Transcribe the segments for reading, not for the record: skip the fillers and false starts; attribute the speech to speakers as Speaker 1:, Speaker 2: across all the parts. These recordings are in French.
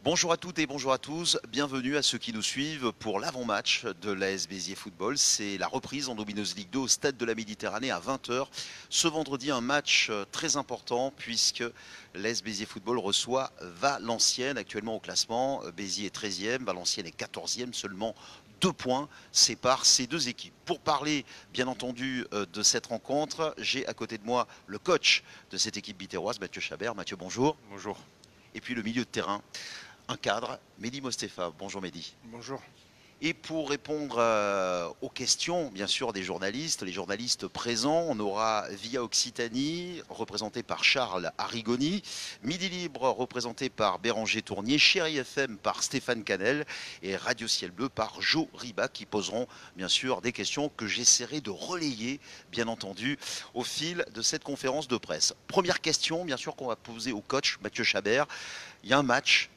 Speaker 1: Bonjour à toutes et bonjour à tous, bienvenue à ceux qui nous suivent pour l'avant-match de l'AS Béziers Football. C'est la reprise en Domino's Ligue 2 au Stade de la Méditerranée à 20 h. Ce vendredi, un match très important puisque l'AS Béziers Football reçoit Valenciennes, actuellement au classement. Béziers est 13e, Valenciennes est 14e, seulement 2 points séparent ces deux équipes. Pour parler, bien entendu, de cette rencontre, j'ai à côté de moi le coach de cette équipe bitéroise, Mathieu Chabert. Mathieu, bonjour.
Speaker 2: Bonjour.
Speaker 1: Et puis le milieu de terrain, un cadre, Mehdi Mostefa. Bonjour Mehdi.
Speaker 2: Bonjour.
Speaker 1: Et pour répondre aux questions, bien sûr, des journalistes, les journalistes présents, on aura Via Occitanie, représenté par Charles Arrigoni, Midi Libre, représenté par Béranger Tournier, Chéri FM par Stéphane Canel et Radio Ciel Bleu par Jo Riba, qui poseront, bien sûr, des questions que j'essaierai de relayer, bien entendu, au fil de cette conférence de presse. Première question, bien sûr, qu'on va poser au coach Mathieu Chabert. Il y a un match.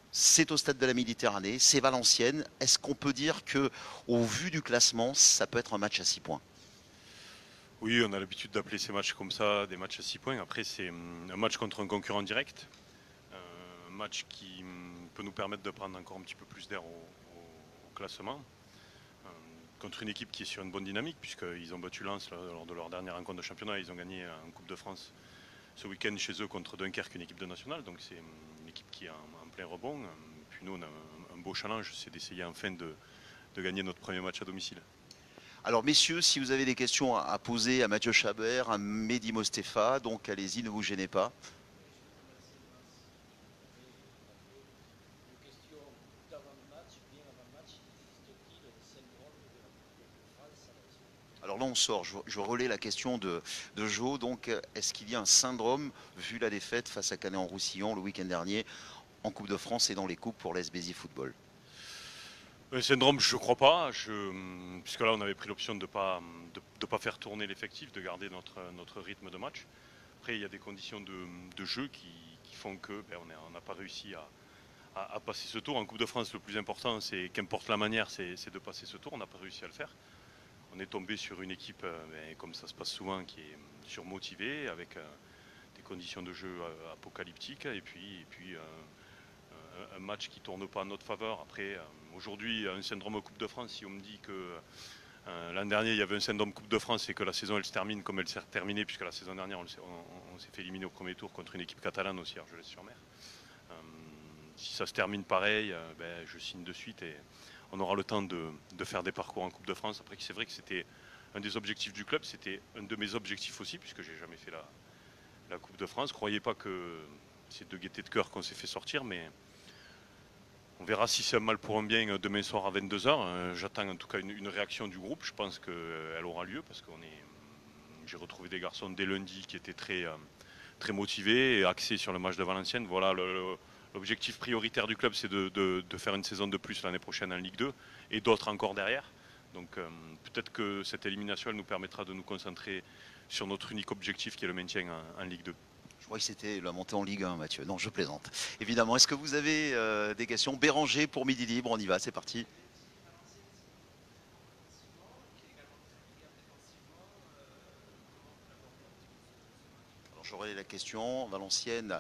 Speaker 1: C'est au Stade de la Méditerranée, c'est Valenciennes. Est-ce qu'on peut dire que, au vu du classement, ça peut être un match à 6 points?
Speaker 2: Oui, on a l'habitude d'appeler ces matchs comme ça des matchs à 6 points. Après, c'est un match contre un concurrent direct. Un match qui peut nous permettre de prendre encore un petit peu plus d'air au classement. Contre une équipe qui est sur une bonne dynamique, puisqu'ils ont battu Lens lors de leur dernière rencontre de championnat. Ils ont gagné en Coupe de France ce week-end chez eux contre Dunkerque, une équipe de nationale. Donc c'est une équipe qui est en plein rebond. Puis nous, on a un beau challenge, c'est d'essayer enfin de gagner notre premier match à domicile.
Speaker 1: Alors messieurs, si vous avez des questions à poser à Mathieu Chabert, à Mehdi Mostefa, donc allez-y, ne vous gênez pas. Alors là, on sort. Je relais la question de Jo. Donc, est-ce qu'il y a un syndrome, vu la défaite face à Canet-en-Roussillon le week-end dernier, en Coupe de France et dans les coupes pour l'AS Béziers Football?
Speaker 2: Un syndrome, je ne crois pas, puisque là on avait pris l'option de ne pas faire tourner l'effectif, de garder notre rythme de match. Après, il y a des conditions de jeu qui font que on n'a pas réussi à passer ce tour. En Coupe de France, le plus important, c'est qu'importe la manière, c'est de passer ce tour. On n'a pas réussi à le faire. On est tombé sur une équipe, comme ça se passe souvent, qui est surmotivée, avec des conditions de jeu apocalyptiques, et puis un match qui ne tourne pas en notre faveur. Après, aujourd'hui, un syndrome Coupe de France, si on me dit que l'an dernier, il y avait un syndrome Coupe de France et que la saison, elle se termine comme elle s'est terminée, puisque la saison dernière, on s'est fait éliminer au premier tour contre une équipe catalane aussi, Argelès-sur-Mer. Si ça se termine pareil, je signe de suite et on aura le temps de faire des parcours en Coupe de France. Après, c'est vrai que c'était un des objectifs du club, c'était un de mes objectifs aussi, puisque j'ai jamais fait la Coupe de France. Croyez pas que c'est de gaieté de cœur qu'on s'est fait sortir, mais on verra si c'est un mal pour un bien demain soir à 22 h. J'attends en tout cas une réaction du groupe. Je pense qu'elle aura lieu parce que j'ai retrouvé des garçons dès lundi qui étaient très motivés et axés sur le match de Valenciennes. Voilà, l'objectif prioritaire du club, c'est de faire une saison de plus l'année prochaine en Ligue 2 et d'autres encore derrière. Donc peut-être que cette élimination, elle nous permettra de nous concentrer sur notre unique objectif qui est le maintien en Ligue 2.
Speaker 1: Je crois que c'était la montée en Ligue 1, Mathieu. Non, je plaisante. Évidemment. Est-ce que vous avez des questions? Béranger pour Midi Libre, on y va, c'est parti. Alors j'aurais la question. Valenciennes,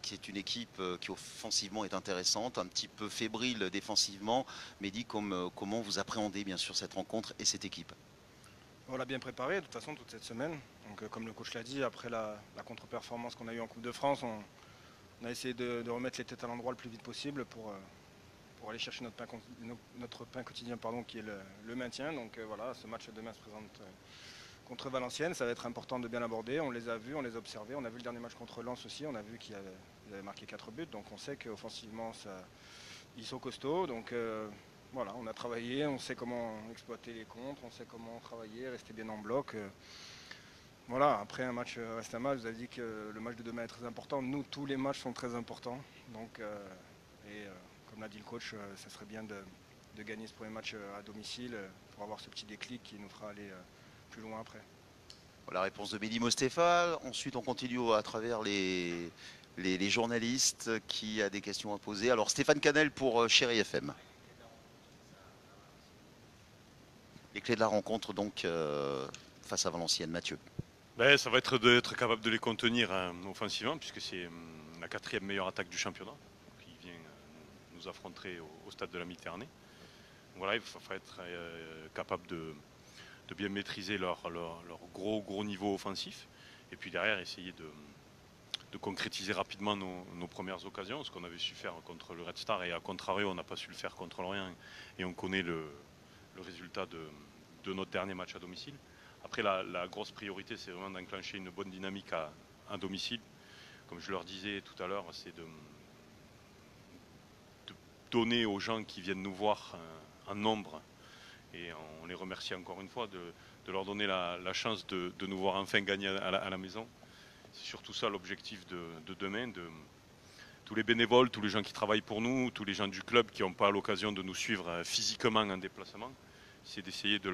Speaker 1: qui est une équipe qui offensivement est intéressante, un petit peu fébrile défensivement. Mehdi, comment vous appréhendez bien sûr cette rencontre et cette équipe?
Speaker 3: On l'a bien préparé de toute façon toute cette semaine. Donc, comme le coach l'a dit, après la contre-performance qu'on a eue en Coupe de France, on a essayé de remettre les têtes à l'endroit le plus vite possible pour aller chercher notre pain quotidien, qui est le maintien. Donc voilà, ce match demain se présente contre Valenciennes. Ça va être important de bien l'aborder. On les a vus, on les a observés. On a vu le dernier match contre Lens aussi. On a vu qu'ils avaient marqué 4 buts. Donc on sait qu'offensivement, ils sont costauds. Donc voilà, on a travaillé, on sait comment exploiter les contres, on sait comment travailler, rester bien en bloc. Voilà, après un match reste un match. Vous avez dit que le match de demain est très important. Nous, tous les matchs sont très importants. Donc, comme l'a dit le coach, ça serait bien de gagner ce premier match à domicile pour avoir ce petit déclic qui nous fera aller plus loin après.
Speaker 1: La réponse de Mehdi Mostefa. Ensuite, on continue à travers les journalistes qui a des questions à poser. Alors, Stéphane Canel pour Chéri FM. Les clés de la rencontre, donc, face à Valenciennes. Mathieu.
Speaker 2: Ça va être d'être capable de les contenir offensivement, puisque c'est la 4e meilleure attaque du championnat. Donc, ils viennent nous affronteraient au stade de la Méditerranée. Voilà, il faut être capable de bien maîtriser leur gros niveau offensif. Et puis derrière, essayer de concrétiser rapidement nos premières occasions, ce qu'on avait su faire contre le Red Star. Et à contrario, on n'a pas su le faire contre l'Orient. Et on connaît le résultat de notre dernier match à domicile. Après, la grosse priorité, c'est vraiment d'enclencher une bonne dynamique à domicile. Comme je leur disais tout à l'heure, c'est de donner aux gens qui viennent nous voir un nombre, et on les remercie encore une fois, de leur donner la chance de nous voir enfin gagner à la maison. C'est surtout ça l'objectif de demain, tous les bénévoles, tous les gens qui travaillent pour nous, tous les gens du club qui n'ont pas l'occasion de nous suivre physiquement en déplacement. C'est d'essayer de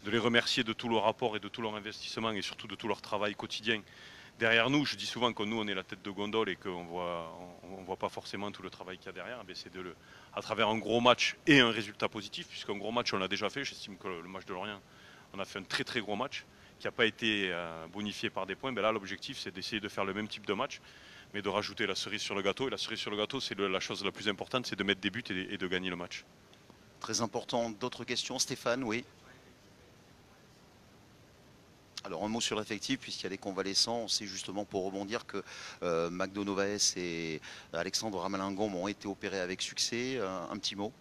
Speaker 2: les remercier de tout leur rapport et de tout leur investissement et surtout de tout leur travail quotidien. Derrière nous, je dis souvent que nous, on est la tête de gondole et qu'on voit pas forcément tout le travail qu'il y a derrière. Mais c'est à travers un gros match et un résultat positif, puisqu'un gros match, on l'a déjà fait. J'estime que le match de Lorient, on a fait un très très gros match qui n'a pas été bonifié par des points. Mais là, l'objectif, c'est d'essayer de faire le même type de match, mais de rajouter la cerise sur le gâteau. Et la cerise sur le gâteau, c'est la chose la plus importante, c'est de mettre des buts et de gagner le match.
Speaker 1: Très important. D'autres questions, Stéphane? Oui. Alors un mot sur l'effectif, puisqu'il y a les convalescents, on sait justement pour rebondir que Magdo Novaes et Alexandre Ramalingom ont été opérés avec succès. Un petit mot?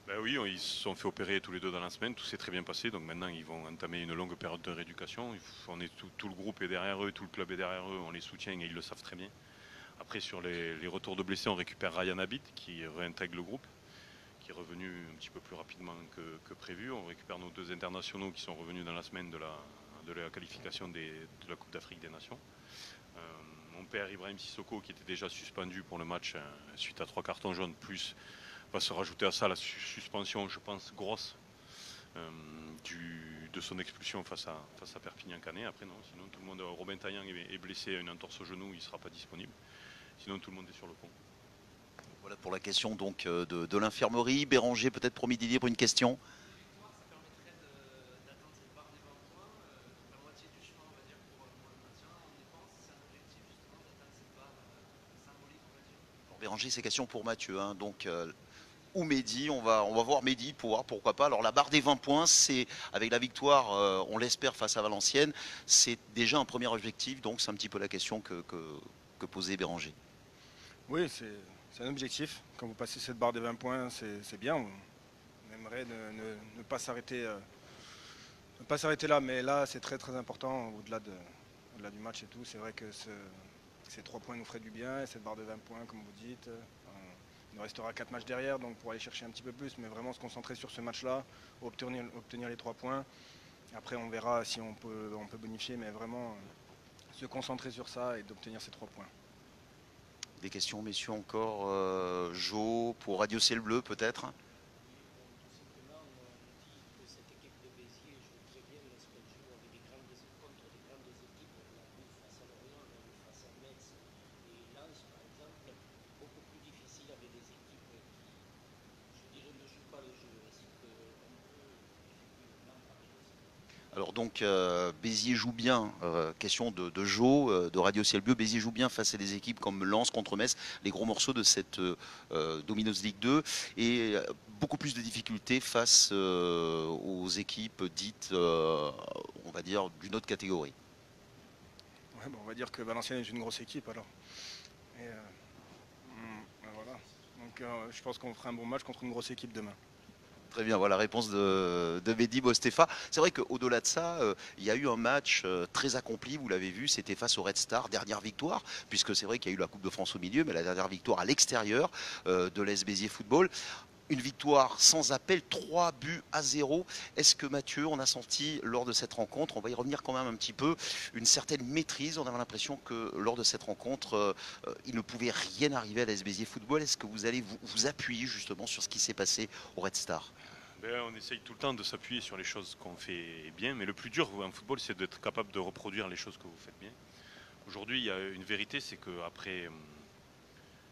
Speaker 2: Ben oui, ils se sont fait opérer tous les deux dans la semaine, tout s'est très bien passé, donc maintenant ils vont entamer une longue période de rééducation. Tout le groupe est derrière eux, tout le club est derrière eux, on les soutient et ils le savent très bien. Après sur les retours de blessés, on récupère Ryan Abid qui réintègre le groupe, qui est revenu un petit peu plus rapidement que prévu. On récupère nos deux internationaux qui sont revenus dans la semaine de la qualification de la Coupe d'Afrique des Nations. Mon père Ibrahim Sissoko, qui était déjà suspendu pour le match suite à 3 cartons jaunes, plus va se rajouter à ça la suspension, je pense, grosse de son expulsion face à Perpignan-Canet. Après non, sinon tout le monde, Robin Taillan est blessé à une entorse au genou, il ne sera pas disponible. Sinon tout le monde est sur le pont.
Speaker 1: Voilà pour la question donc de l'infirmerie. Béranger, peut-être pour Midi Libre, une question? Béranger, c'est question pour Mathieu, hein, donc ou Mehdi, on va voir Mehdi pour voir pourquoi pas. Alors la barre des 20 points, c'est avec la victoire, on l'espère face à Valenciennes, c'est déjà un premier objectif, donc c'est un petit peu la question que posait Béranger.
Speaker 3: Oui, c'est un objectif. Quand vous passez cette barre des 20 points, c'est bien. On aimerait ne pas s'arrêter là, mais là c'est très très important au-delà du match et tout. C'est vrai que ces 3 points nous feraient du bien et cette barre de 20 points, comme vous dites, il nous restera 4 matchs derrière, donc pour aller chercher un petit peu plus, mais vraiment se concentrer sur ce match-là, obtenir les 3 points. Après on verra si on peut bonifier, mais vraiment se concentrer sur ça et d'obtenir ces 3 points.
Speaker 1: Des questions, messieurs, encore Jo, pour Radio Ciel Bleu, peut-être? Alors donc Béziers joue bien, question de Jo, de Radio Ciel Bleu, Béziers joue bien face à des équipes comme Lens contre Metz, les gros morceaux de cette Domino's League 2, et beaucoup plus de difficultés face aux équipes dites, on va dire, d'une autre catégorie.
Speaker 3: Ouais, on va dire que Valenciennes est une grosse équipe alors. Et, voilà. Donc je pense qu'on fera un bon match contre une grosse équipe demain.
Speaker 1: Très bien, voilà la réponse de Mehdi Bostéfa. C'est vrai qu'au-delà de ça, il y a eu un match très accompli, vous l'avez vu, c'était face au Red Star, dernière victoire, puisque c'est vrai qu'il y a eu la Coupe de France au milieu, mais la dernière victoire à l'extérieur de l'AS Béziers Football. Une victoire sans appel, 3-0. Est-ce que Mathieu, on a senti lors de cette rencontre, on va y revenir quand même un petit peu, une certaine maîtrise? On avait l'impression que lors de cette rencontre, il ne pouvait rien arriver à l'AS Béziers Football. Est-ce que vous allez vous appuyer justement sur ce qui s'est passé au Red Star?
Speaker 2: On essaye tout le temps de s'appuyer sur les choses qu'on fait bien, mais le plus dur en football, c'est d'être capable de reproduire les choses que vous faites bien. Aujourd'hui, il y a une vérité, c'est qu'après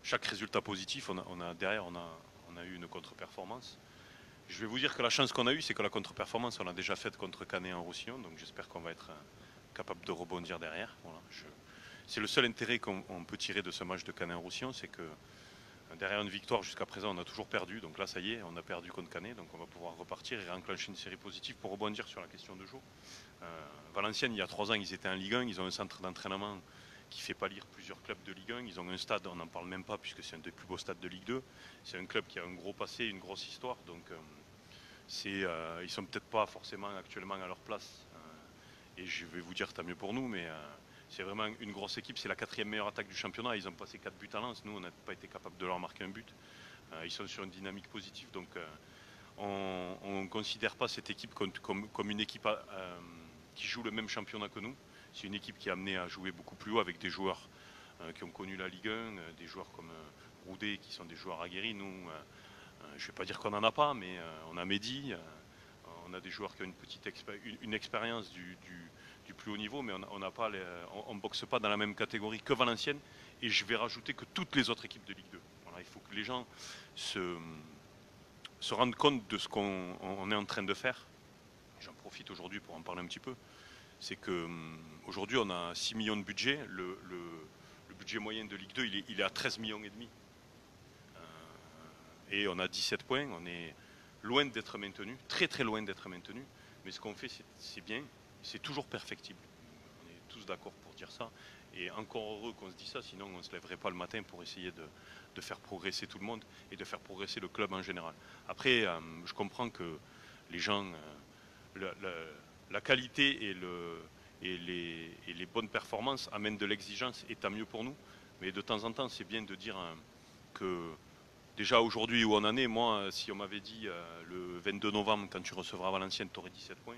Speaker 2: chaque résultat positif, on a eu une contre-performance. Je vais vous dire que la chance qu'on a eue, c'est que la contre-performance, on l'a déjà faite contre Canet en Roussillon, donc j'espère qu'on va être capable de rebondir derrière. Voilà, c'est le seul intérêt qu'on peut tirer de ce match de Canet en Roussillon, c'est que Derrière une victoire jusqu'à présent, on a toujours perdu. Donc là, ça y est, on a perdu contre Canet. Donc on va pouvoir repartir et réenclencher une série positive pour rebondir sur la question de jour. Valenciennes, il y a 3 ans, ils étaient en Ligue 1. Ils ont un centre d'entraînement qui fait pâlir plusieurs clubs de Ligue 1. Ils ont un stade, on n'en parle même pas puisque c'est un des plus beaux stades de Ligue 2. C'est un club qui a un gros passé, une grosse histoire. Donc ils sont peut-être pas forcément actuellement à leur place. Et je vais vous dire, tant mieux pour nous, mais c'est vraiment une grosse équipe. C'est la 4e meilleure attaque du championnat. Ils ont passé 4 buts à Lens. Nous, on n'a pas été capable de leur marquer un but. Ils sont sur une dynamique positive. Donc on ne considère pas cette équipe comme une équipe qui joue le même championnat que nous. C'est une équipe qui est amenée à jouer beaucoup plus haut avec des joueurs qui ont connu la Ligue 1, des joueurs comme Roudet qui sont des joueurs aguerris. Nous, je ne vais pas dire qu'on n'en a pas, mais on a Mehdi, on a des joueurs qui ont une expérience du plus haut niveau, mais on ne boxe pas dans la même catégorie que Valenciennes. Et je vais rajouter que toutes les autres équipes de Ligue 2. Voilà, il faut que les gens se rendent compte de ce qu'on est en train de faire. J'en profite aujourd'hui pour en parler un petit peu. C'est qu'aujourd'hui, on a 6 millions de budget. Le budget moyen de Ligue 2, il est à 13 millions et demi. Et on a 17 points. On est loin d'être maintenu, très très loin d'être maintenu. Mais ce qu'on fait, c'est bien. C'est toujours perfectible. On est tous d'accord pour dire ça. Et encore heureux qu'on se dise ça, sinon on ne se lèverait pas le matin pour essayer de faire progresser tout le monde et de faire progresser le club en général. Après, je comprends que les gens, la qualité et les bonnes performances amènent de l'exigence et tant mieux pour nous. Mais de temps en temps, c'est bien de dire que déjà aujourd'hui où on en est, moi, si on m'avait dit le 22 novembre, quand tu recevras Valenciennes, tu aurais 17 points,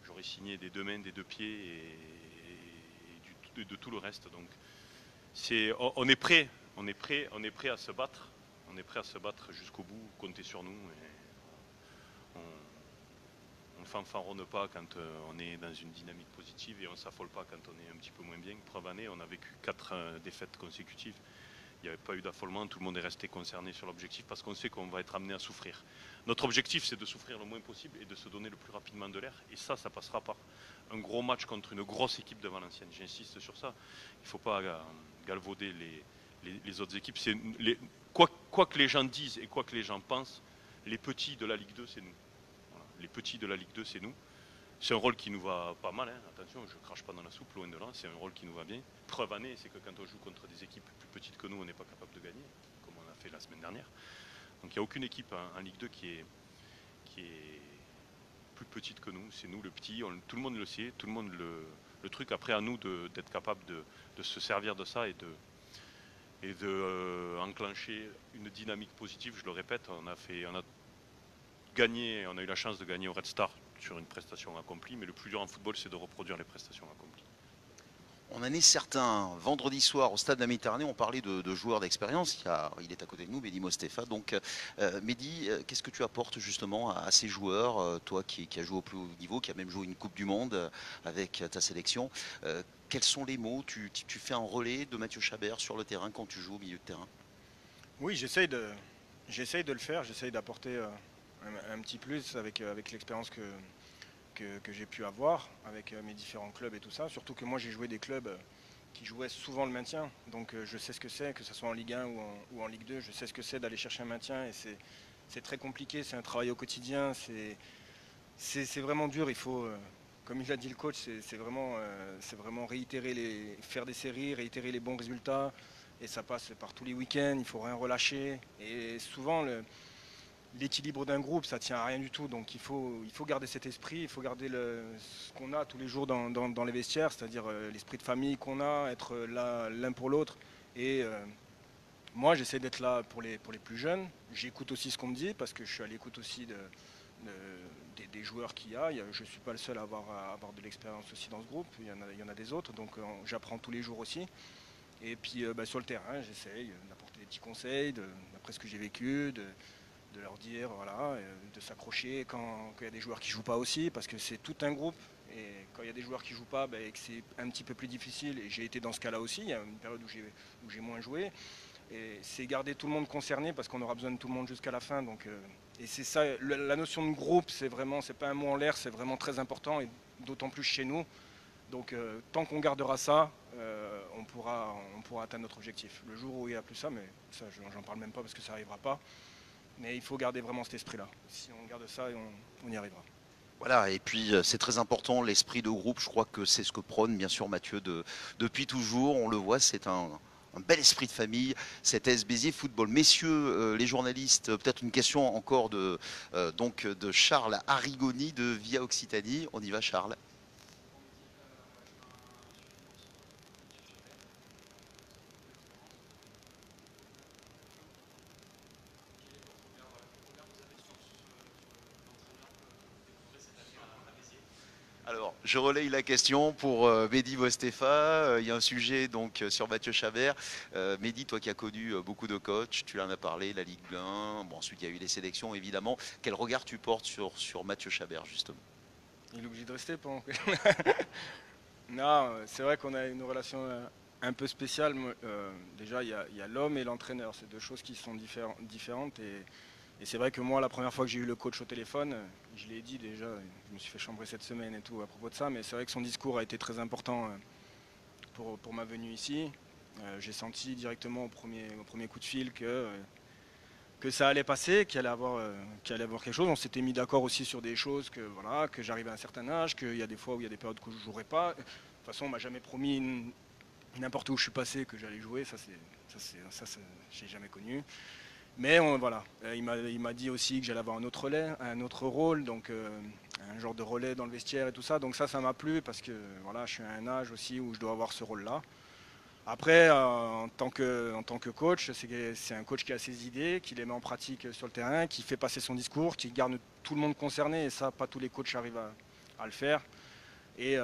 Speaker 2: j'aurais signé des 2 mains, des 2 pieds et de tout le reste. Donc on est prêt à se battre. On est prêt à se battre jusqu'au bout, comptez sur nous. Et on ne fanfaronne pas quand on est dans une dynamique positive et on ne s'affole pas quand on est un petit peu moins bien. Preuve année, on a vécu 4 défaites consécutives. Il n'y avait pas eu d'affolement, tout le monde est resté concerné sur l'objectif parce qu'on sait qu'on va être amené à souffrir. Notre objectif, c'est de souffrir le moins possible et de se donner le plus rapidement de l'air. Et ça passera par un gros match contre une grosse équipe de Valenciennes. J'insiste sur ça. Il ne faut pas galvauder les autres équipes. Quoi que les gens disent et quoi que les gens pensent, les petits de la Ligue 2, c'est nous. Voilà. Les petits de la Ligue 2, c'est nous. C'est un rôle qui nous va pas mal, hein. Attention, je ne crache pas dans la soupe, loin de là, c'est un rôle qui nous va bien. Preuve année, c'est que quand on joue contre des équipes plus petites que nous, on n'est pas capable de gagner, comme on a fait la semaine dernière. Donc il n'y a aucune équipe en Ligue 2 qui est plus petite que nous, c'est nous le petit, tout le monde le sait, tout le monde le truc. Après à nous d'être capable de se servir de ça et de enclencher une dynamique positive. Je le répète, on a gagné, on a eu la chance de gagner au Red Star sur une prestation accomplie, mais le plus dur en football, c'est de reproduire les prestations accomplies.
Speaker 1: On en est certain. Vendredi soir, au stade de la Méditerranée, on parlait de joueurs d'expérience. Il est à côté de nous, Mehdi Mostefa. Donc, Mehdi, qu'est-ce que tu apportes justement à ces joueurs, toi qui as joué au plus haut niveau, qui a même joué une Coupe du Monde avec ta sélection, quels sont les mots tu fais un relais de Mathieu Chabert sur le terrain quand tu joues au milieu de terrain?
Speaker 3: Oui, j'essaye de le faire, j'essaye d'apporter un petit plus avec l'expérience que j'ai pu avoir avec mes différents clubs et tout ça. Surtout que moi j'ai joué des clubs qui jouaient souvent le maintien. Donc je sais ce que c'est, que ce soit en Ligue 1 ou en Ligue 2, je sais ce que c'est d'aller chercher un maintien et c'est très compliqué, c'est un travail au quotidien, c'est vraiment dur. Il faut, comme il l'a dit le coach, c'est vraiment faire des séries, réitérer les bons résultats. Et ça passe par tous les week-ends, il ne faut rien relâcher. Et souvent, l'équilibre d'un groupe, ça ne tient à rien du tout. Donc il faut garder cet esprit, il faut garder ce qu'on a tous les jours dans les vestiaires, c'est-à-dire l'esprit de famille qu'on a, être là l'un pour l'autre. Et moi, j'essaie d'être là pour les plus jeunes. J'écoute aussi ce qu'on me dit, parce que je suis à l'écoute aussi des joueurs qu'il y a. Je ne suis pas le seul à avoir de l'expérience aussi dans ce groupe. Il y en a des autres, donc j'apprends tous les jours aussi. Et puis sur le terrain, j'essaye d'apporter des petits conseils, d'après ce que j'ai vécu, de leur dire, voilà, de s'accrocher quand il y a des joueurs qui ne jouent pas aussi, parce que c'est tout un groupe. Et quand il y a des joueurs qui ne jouent pas, et que c'est un petit peu plus difficile, et j'ai été dans ce cas-là aussi, il y a une période où j'ai moins joué. Et c'est garder tout le monde concerné, parce qu'on aura besoin de tout le monde jusqu'à la fin. Donc, et c'est ça, la notion de groupe, c'est pas un mot en l'air, c'est vraiment très important, et d'autant plus chez nous. Donc tant qu'on gardera ça, on pourra atteindre notre objectif. Le jour où il n'y a plus ça, mais ça j'en parle même pas parce que ça n'arrivera pas. Mais il faut garder vraiment cet esprit-là. Si on garde ça, on y arrivera.
Speaker 1: Voilà, et puis c'est très important, l'esprit de groupe, je crois que c'est ce que prône bien sûr Mathieu depuis toujours, on le voit, c'est un bel esprit de famille, cet AS Béziers Football. Messieurs les journalistes, peut-être une question encore donc de Charles Arrigoni de Via Occitanie, on y va Charles. Alors, je relaye la question pour Mehdi Mostefa. Il y a un sujet donc sur Mathieu Chabert. Mehdi, toi qui as connu beaucoup de coachs, tu en as parlé, la Ligue 1. Bon, ensuite, il y a eu les sélections, évidemment. Quel regard tu portes sur Mathieu Chabert, justement?
Speaker 3: Il est obligé de rester pendant que... Non, c'est vrai qu'on a une relation un peu spéciale. Déjà, il y a l'homme et l'entraîneur. C'est deux choses qui sont différentes. Et c'est vrai que moi, la première fois que j'ai eu le coach au téléphone, je l'ai dit déjà, je me suis fait chambrer cette semaine et tout à propos de ça, mais c'est vrai que son discours a été très important pour ma venue ici. J'ai senti directement au premier coup de fil que ça allait passer, qu'il allait avoir quelque chose. On s'était mis d'accord aussi sur des choses, voilà, que j'arrivais à un certain âge, qu'il y a des fois où il y a des périodes que je ne jouerais pas. De toute façon, on m'a jamais promis n'importe où je suis passé que j'allais jouer, ça j'ai jamais connu. Mais voilà, il m'a dit aussi que j'allais avoir un autre rôle, donc un genre de relais dans le vestiaire et tout ça. Donc ça m'a plu parce que voilà, je suis à un âge aussi où je dois avoir ce rôle-là. Après, en tant que coach, c'est un coach qui a ses idées, qui les met en pratique sur le terrain, qui fait passer son discours, qui garde tout le monde concerné. Et ça, pas tous les coachs arrivent à le faire. Et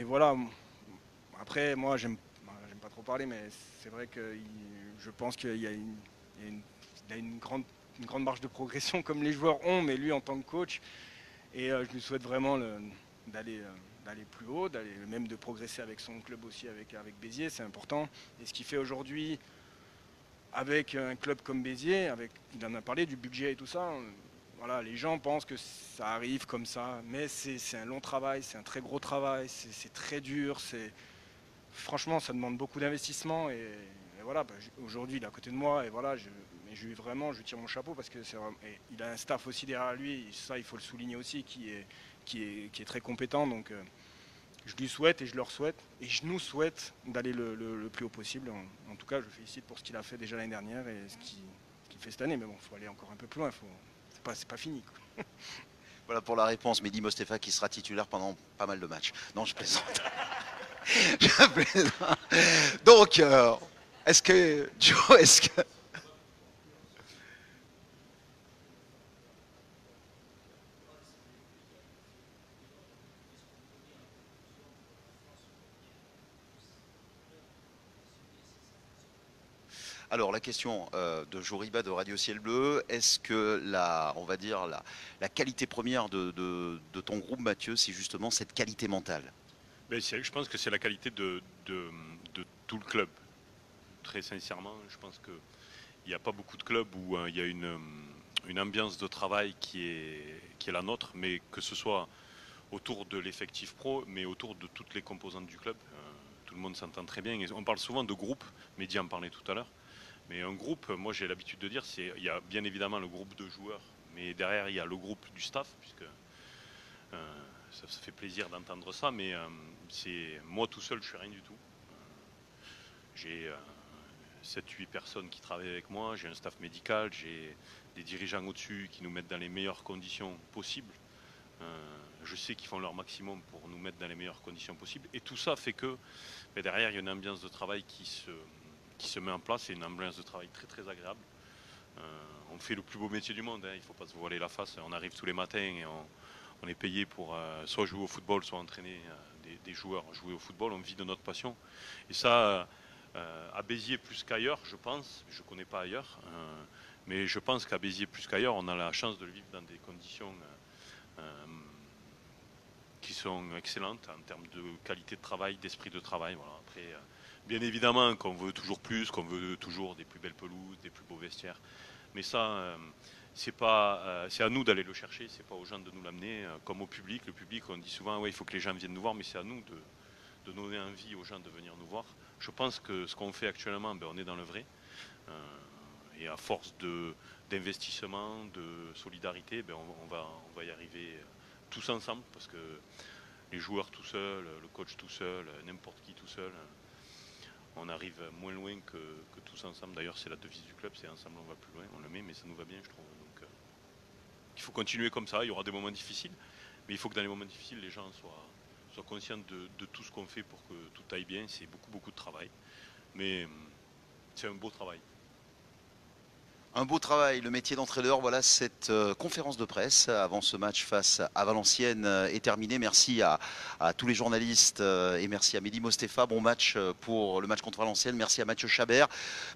Speaker 3: voilà. Après, moi, j'aime pas trop parler, mais c'est vrai que je pense qu'il y a une grande marge de progression comme les joueurs ont, mais lui en tant que coach. Et je lui souhaite vraiment d'aller plus haut, même de progresser avec son club aussi, avec Béziers, c'est important. Et ce qu'il fait aujourd'hui avec un club comme Béziers, il en a parlé du budget et tout ça, voilà, les gens pensent que ça arrive comme ça, mais c'est un long travail, c'est un très gros travail, c'est très dur, franchement ça demande beaucoup d'investissement et voilà, aujourd'hui il est à côté de moi et voilà, mais je lui tire mon chapeau parce que il a un staff aussi derrière lui, ça il faut le souligner aussi, qui est très compétent, donc je lui souhaite et je leur souhaite et je nous souhaite d'aller le plus haut possible. En tout cas, je le félicite pour ce qu'il a fait déjà l'année dernière et ce qu'il fait cette année, mais bon, il faut aller encore un peu plus loin, c'est pas fini, quoi.
Speaker 1: Voilà pour la réponse, Mehdi Mostefa qui sera titulaire pendant pas mal de matchs. Non, je plaisante. Je plaisante. Donc, est-ce que, Joe, est-ce que... Alors la question de Joriba de Radio Ciel Bleu, est-ce que on va dire la qualité première de ton groupe, Mathieu, c'est justement cette qualité mentale?
Speaker 2: Mais je pense que c'est la qualité de tout le club. Très sincèrement, je pense qu'il n'y a pas beaucoup de clubs où il y a une ambiance de travail qui est la nôtre, mais que ce soit autour de l'effectif pro, mais autour de toutes les composantes du club. Tout le monde s'entend très bien. Et on parle souvent de groupe, Mehdi en parlait tout à l'heure. Mais un groupe, moi j'ai l'habitude de dire, il y a bien évidemment le groupe de joueurs, mais derrière il y a le groupe du staff, puisque ça fait plaisir d'entendre ça, mais c'est moi tout seul, je suis rien du tout. J'ai 7-8 personnes qui travaillent avec moi, j'ai un staff médical, j'ai des dirigeants au-dessus qui nous mettent dans les meilleures conditions possibles. Je sais qu'ils font leur maximum pour nous mettre dans les meilleures conditions possibles. Et tout ça fait que derrière, il y a une ambiance de travail qui se met en place. C'est une ambiance de travail très très agréable. On fait le plus beau métier du monde, hein, il ne faut pas se voiler la face. On arrive tous les matins et on est payé pour soit jouer au football, soit entraîner des joueurs jouer au football. On vit de notre passion. Et ça, à Béziers plus qu'ailleurs, je pense, je ne connais pas ailleurs, mais je pense qu'à Béziers plus qu'ailleurs, on a la chance de le vivre dans des conditions qui sont excellentes en termes de qualité de travail, d'esprit de travail. Voilà. Après, bien évidemment qu'on veut toujours plus, qu'on veut toujours des plus belles pelouses, des plus beaux vestiaires. Mais ça, c'est à nous d'aller le chercher, c'est pas aux gens de nous l'amener. Comme au public, le public, on dit souvent, ouais, il faut que les gens viennent nous voir, mais c'est à nous de donner envie aux gens de venir nous voir. Je pense que ce qu'on fait actuellement, on est dans le vrai. Et à force d'investissement, de solidarité, on va y arriver tous ensemble, parce que les joueurs tout seuls, le coach tout seul, n'importe qui tout seul, on arrive moins loin que tous ensemble. D'ailleurs, c'est la devise du club, c'est ensemble on va plus loin, on le met, mais ça nous va bien, je trouve. Donc, il faut continuer comme ça, il y aura des moments difficiles, mais il faut que dans les moments difficiles, les gens soient conscients de tout ce qu'on fait pour que tout aille bien. C'est beaucoup de travail, mais c'est un beau travail.
Speaker 1: Un beau travail, le métier d'entraîneur. Voilà, cette conférence de presse avant ce match face à Valenciennes est terminée. Merci à tous les journalistes et merci à Mehdi Mostefa. Bon match pour le match contre Valenciennes. Merci à Mathieu Chabert.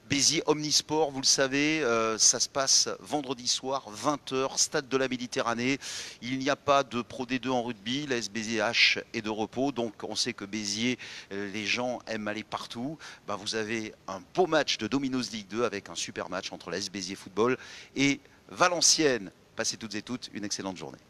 Speaker 1: Béziers Omnisport, vous le savez, ça se passe vendredi soir, 20h, stade de la Méditerranée. Il n'y a pas de Pro D2 en rugby. La SBZH est de repos. Donc on sait que Béziers, les gens aiment aller partout. Ben, vous avez un beau match de Domino's League 2 avec un super match entre la SBZ Football et Valenciennes. Passez toutes et toutes une excellente journée.